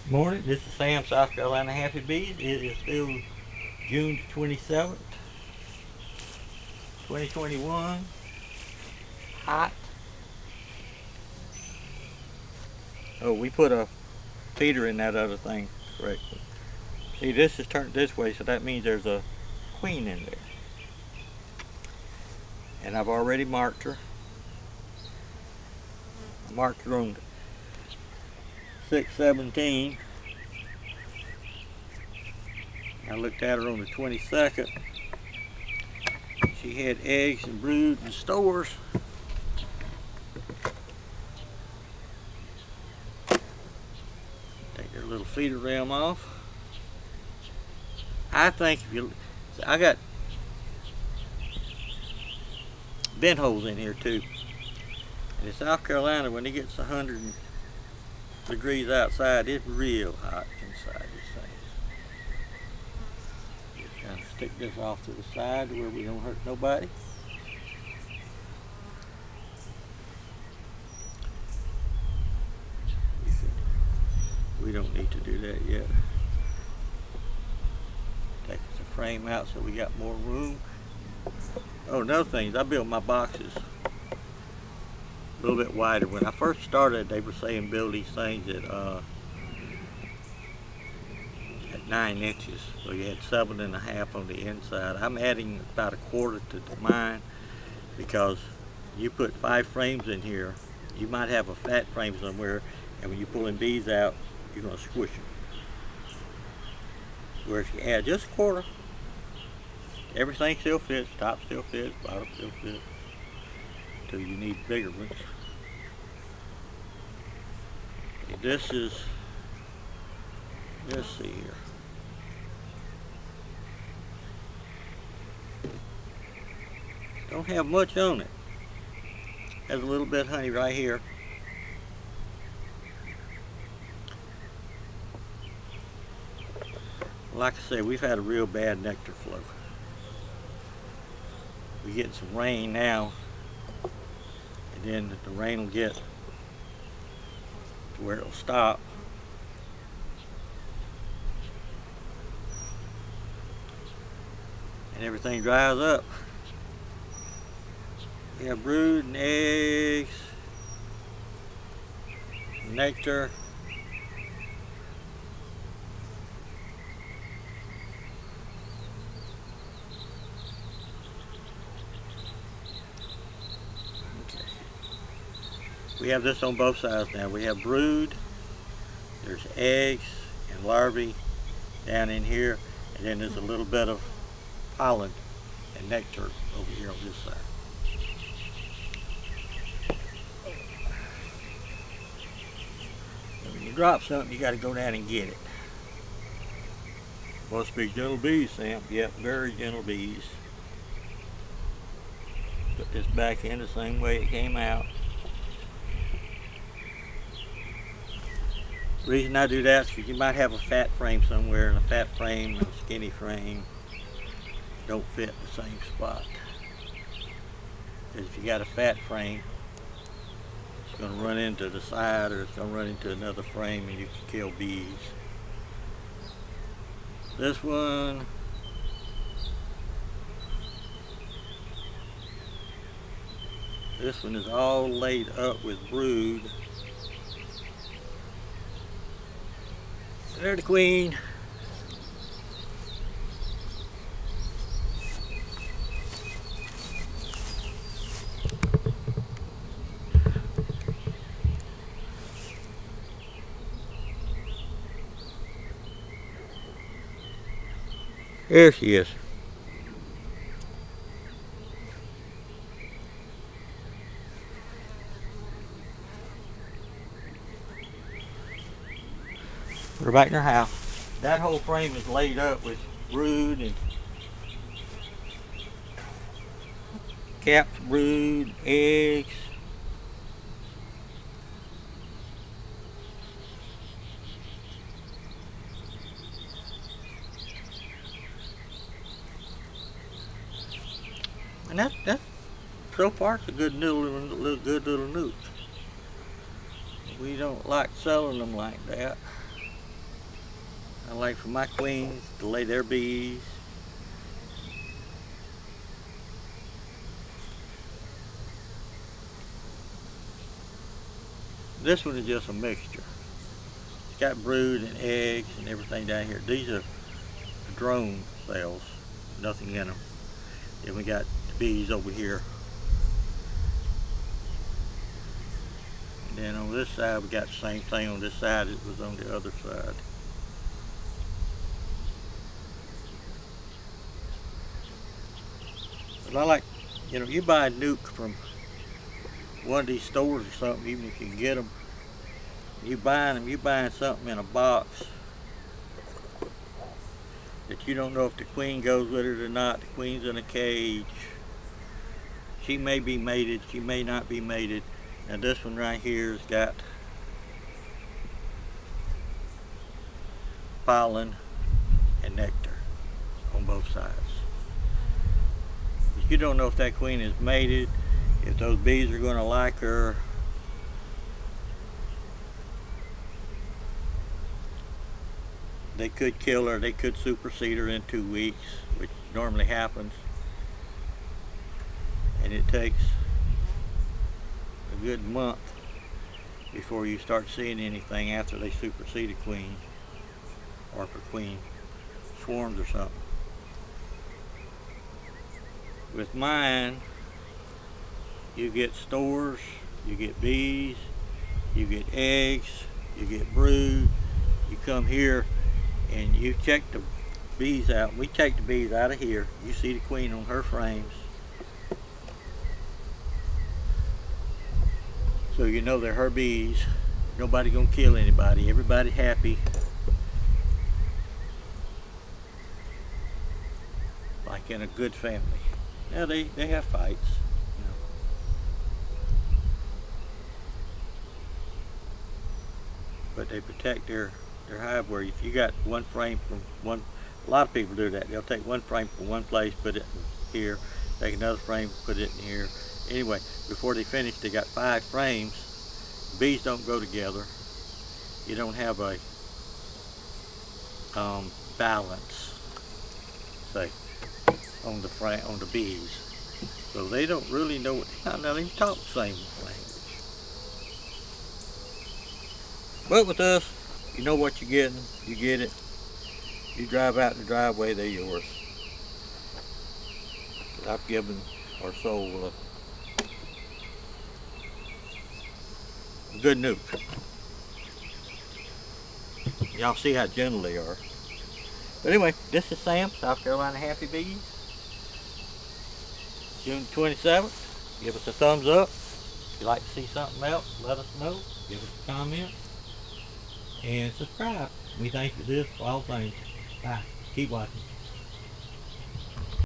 Morning, this is Sam, South Carolina Happy Bees. It is still June 27th, 2021. Hot. Oh, we put a feeder in that other thing correctly. See, this is turned this way, so that means there's a queen in there. And I've already marked her. I marked her on 6/17. I looked at her on the 22nd. She had eggs and brood and stores. Take her little feeder ram off. I think if you, I got vent holes in here too. And in South Carolina, when it gets 100 degrees outside, it's real hot inside this thing. Just kind of stick this off to the side where we don't hurt nobody. We don't need to do that yet. Take the frame out so we got more room. Oh, another thing is I built my boxes a little bit wider. When I first started, they were saying build these things at 9 inches. So you had 7.5 on the inside. I'm adding about a quarter to mine because you put 5 frames in here. You might have a fat frame somewhere, and when you're pulling bees out, you're going to squish them. Where if you add just a quarter, everything still fits, top still fits, bottom still fits, until you need bigger ones. Okay, this is, let's see here. Don't have much on it. Has a little bit of honey right here. Like I say, we've had a real bad nectar flow. We're getting some rain now, and then the rain will get to where it'll stop. And everything dries up. We have brood and eggs, nectar. Okay. We have this on both sides now. We have brood, there's eggs and larvae down in here, and then there's a little bit of pollen and nectar over here on this side. When you drop something, you got to go down and get it. Must be gentle bees, Sam. Yep, very gentle bees. Put this back in the same way it came out. The reason I do that is because you might have a fat frame somewhere, and a fat frame and a skinny frame don't fit in the same spot. Because if you got a fat frame, it's going to run into the side, or it's going to run into another frame, and you can kill bees. This one, is all laid up with brood. There's the queen. There she is. Put her back in her house. That whole frame is laid up with brood and capped brood, eggs. And that's so far it's a good little newt. We don't like selling them like that. I like for my queens to lay their bees. This one is just a mixture. It's got brood and eggs and everything down here. These are drone cells, nothing in them. Then we got the bees over here. And then on this side we got the same thing on this side as it was on the other side. But I like, you know, you buy a nuke from one of these stores or something, even if you can get them, you buying something in a box that you don't know if the queen goes with it or not. The queen's in a cage. She may be mated, she may not be mated. Now this one right here has got pollen and nectar on both sides. But you don't know if that queen is mated, if those bees are going to like her. They could kill her, they could supersede her in 2 weeks, which normally happens. And it takes a good month before you start seeing anything after they supersede a queen, or if a queen swarms or something. With mine, you get stores, you get bees, you get eggs, you get brood. You come here and you check the bees out. We take the bees out of here. You see the queen on her frames. So you know they're her bees. Nobody gonna kill anybody. Everybody happy. Like in a good family. Now they have fights. You know. But they protect their hive. Where if you got one frame from one, a lot of people do that. They'll take one frame from one place, put it here, take another frame, put it in here. Anyway, before they finish, they got 5 frames. Bees don't go together. You don't have a balance, say, on the bees. So they don't really know what, now they talk the same language. But with us, you know what you're getting, you get it. You drive out in the driveway, they're yours. I've given our soul a good nuke. Y'all see how gentle they are. But anyway, this is Sam, South Carolina Happy Bees. June 27th. Give us a thumbs up. If you'd like to see something else, let us know. Give us a comment. And subscribe. We thank you for this for all things. Bye. Keep watching.